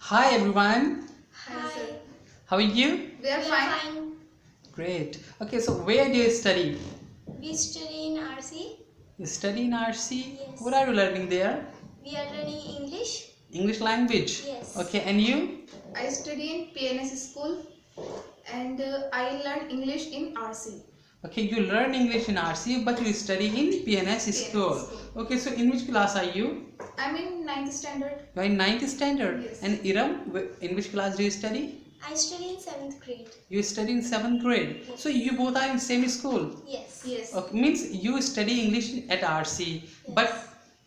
Hi everyone, Hi, sir. Hi, how are you? We are we are fine. fine. Great. Okay, so where do you study? We study in RC. You study in RC? Yes. What are you learning there? We are learning English. English language? Yes. Okay, and you? I study in PNS school and I learn English in RC. Okay, you learn English in RC but you study in PNS school. school. Okay, so in which class are you? I'm in 9th standard. You are in 9th standard. Yes. And Iram, in which class do you study? I study in 7th grade. You study in 7th grade. So you both are in same school. Yes. Yes. Okay, means you study English at RC, but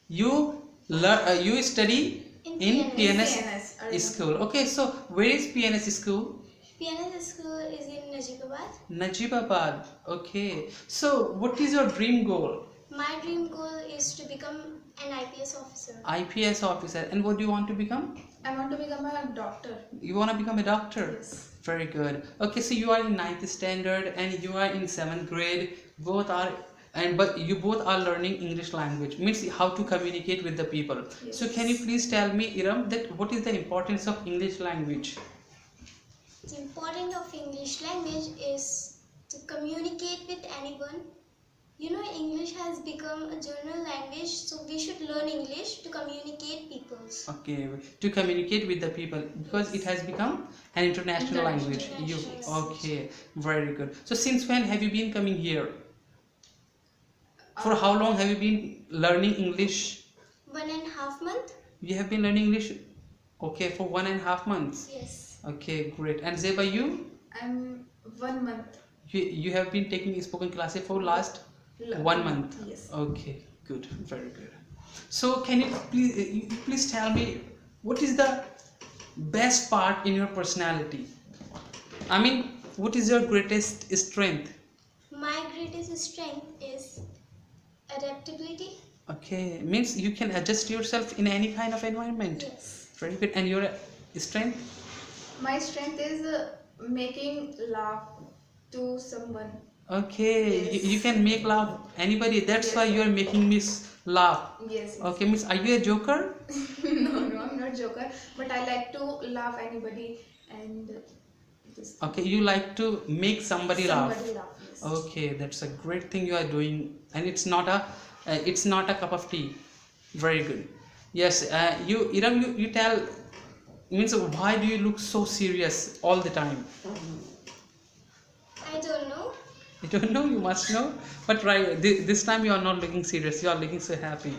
you you study in PNS PNS. school. Okay, so where is PNS school? PNS school is in Najibabad. Najibabad. Okay, so what is your dream goal? My dream goal is to become an IPS officer. IPS officer. And what do you want to become? I want to become a doctor. You want to become a doctor? Yes. Very good. Okay, so you are in 9th standard and you are in 7th grade. Both are but you both are learning English language, means how to communicate with the people. Yes. So can you please tell me, Iram, that what is the importance of English language? The importance of English language is to communicate with anyone. You know, English has become a general language, so we should learn English to communicate peoples. Okay, to communicate with the people because it has become an international language. You okay? Very good. So since when have you been coming here? For how long have you been learning English? 1.5 months? You have been learning English, okay, for 1.5 months. Yes. Okay, great. And Zeba, you? I'm 1 month. You have been taking spoken classes for last 1 month. Yes. Okay, good, very good. So can you please tell me what is the best part in your personality? I mean, what is your greatest strength? My greatest strength is adaptability. Okay, means you can adjust yourself in any kind of environment. Yes. Very good. And your strength? My strength is making laugh to someone. Okay, Yes. you can make laugh anybody. That's Yes. why you are making me laugh. Yes. Okay, means are you a joker? No, I'm not joker, but I like to laugh anybody and just Okay, you like to make somebody laugh. somebody laugh. Yes. Okay, that's a great thing you are doing, and it's not a cup of tea. Very good. Yes, you Iram, you tell, means why do you look so serious all the time? I don't know. You don't know, you must know. But right, this time you are not looking serious. You are looking so happy.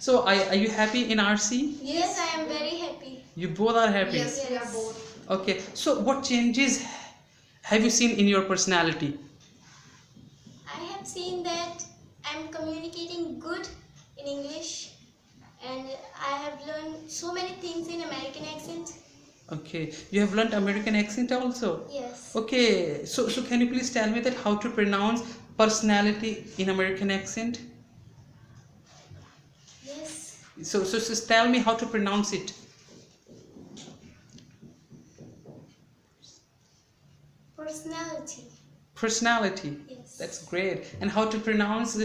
So are you happy in RC? Yes, I am very happy. You both are happy. Yes, we are Yes. both. Okay. So what changes have you seen in your personality? I have seen that I am communicating good in English, and I have learned so many things in American accent. Okay. You have learned American accent also. Yes. Okay. So can you please tell me that how to pronounce personality in American accent? Yes. So just tell me how to pronounce it. Personality. Personality. Yes. That's great. And how to pronounce,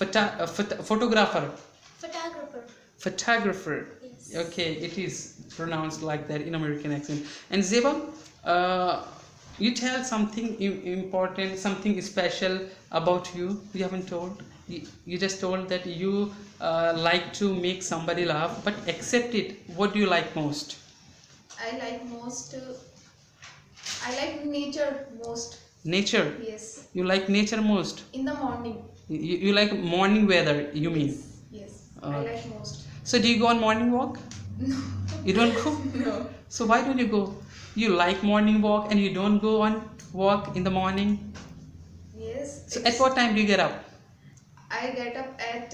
photographer. Photographer. Photographer. Yes. Okay, it is pronounced like that in American accent. And Zeba, you tell something important, something special about you. You haven't told. You just told that you like to make somebody laugh, but accept it. What do you like most? I like most. I like nature most. Nature. Yes. You like nature most. In the morning. You like morning weather. You mean? Yes. I Okay. like most. So do you go on morning walk? No. You don't go. No. So why don't you go? You like morning walk and you don't go on walk in the morning. Yes. So at what time do you get up? I get up at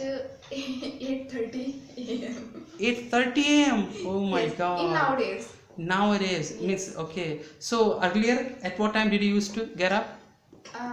8:30 a.m. 8:30 a.m. Oh my Yes, God. In nowadays. Nowadays means okay. So earlier, at what time did you used to get up?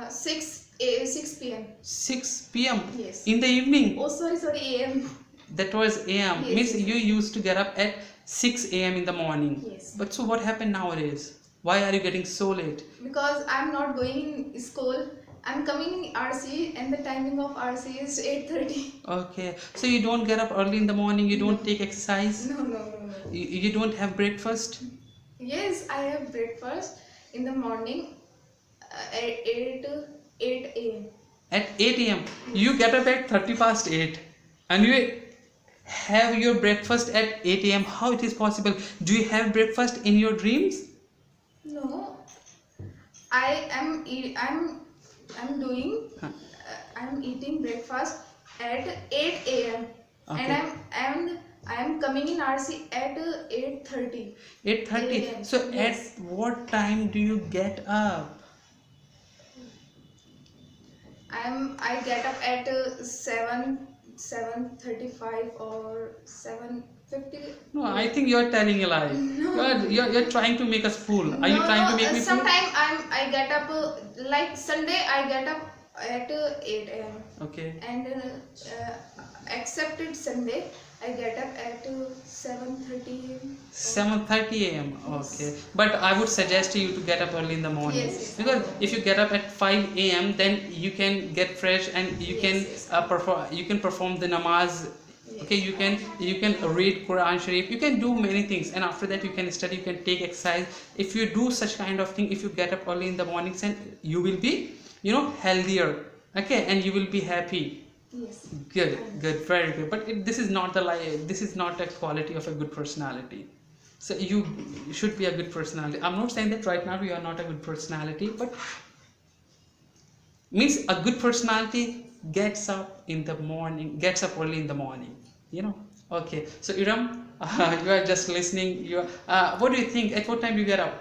6 p.m. 6 p.m. Yes. in the evening. Oh, sorry, a.m. That was a.m. Yes, means yes, you used to get up at 6 a.m. in the morning. Yes. But so what happened nowadays? Why are you getting so late? Because I'm not going in school I'm coming in RC and the timing of RC is 8:30. Okay, so you don't get up early in the morning, you don't take exercise, No. you don't have breakfast? Yes, I have breakfast in the morning at 8 a.m. At 8 a.m. You get up at 30 past 8 and you have your breakfast at 8 a.m. How it is possible? Do you have breakfast in your dreams? No, I'm doing Huh. I'm eating breakfast at 8 a.m. Okay. and I'm coming in RC at 8:30. 8:30. a.m. So Yes. at what time do you get up? I get up at 7:35 or 7:50. No, I think you're telling a lie. You're trying to make us fool. Are you trying to make me fool? Sometime I get up like Sunday I get up at 8 a.m. Okay. and excepted Sunday I get up at 7:30 a.m. 7:30 a.m. Okay, but I would suggest you to get up early in the morning. Yes, yes. Because if you get up at 5 a.m. then you can get fresh and you Yes, can yes. perform the namaz. Yes. Okay, you can read Quran Sharif, you can do many things, and after that you can study, you can take exercise. If you do such kind of thing, if you get up early in the mornings, and you will be healthier, okay, and you will be happy. Yes. Good, very good. But this is not this is not a quality of a good personality. So you should be a good personality. I'm not saying that right now you are not a good personality, but means a good personality gets up in the morning, gets up early in the morning. Okay. So Iram, you are just listening. What do you think? At what time do you get up?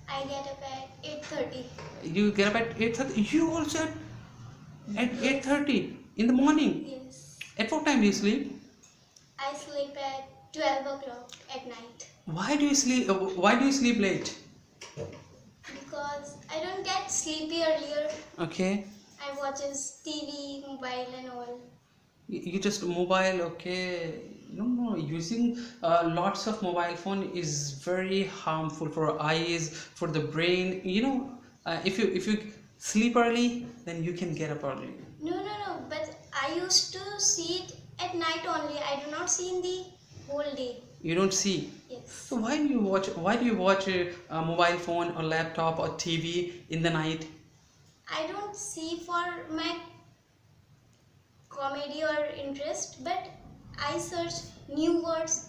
I get up at 8:30. You get up at 8:30. You also at 8:30 in the morning. Yes. At what time do you sleep? I sleep at 12 o'clock at night Why do you sleep? Why do you sleep late? because I don't get sleepy earlier. Okay, I watches TV, mobile and all. you just mobile. Okay, no. Using lots of mobile phone is very harmful for eyes, for the brain. If you sleep early, then you can get up early. No. But I used to see it at night only. I do not see in the whole day. You don't see. Yes. So why do you watch a mobile phone or laptop or TV in the night? I don't see for my comedy or interest, but I search new words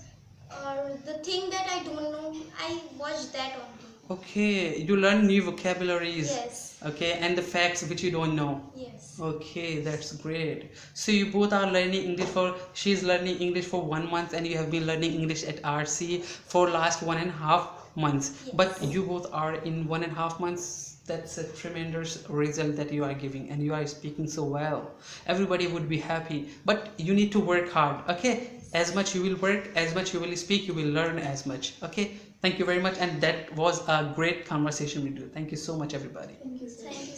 or the thing that I don't know. I watch that only. Okay, you learn new vocabularies. Yes. Okay, and the facts which you don't know. Yes. Okay, that's great. So you both are learning English she's learning English for 1 month and you have been learning English at RC for last 1.5 months. Yes. But you both are in 1.5 months. That's a tremendous result that you are giving, and you are speaking so well. Everybody would be happy, but you need to work hard. Okay, as much you will work, as much you will speak, you will learn as much. Okay, thank you very much, and that was a great conversation with you. Thank you so much, everybody. Thank you, sir. Thank you.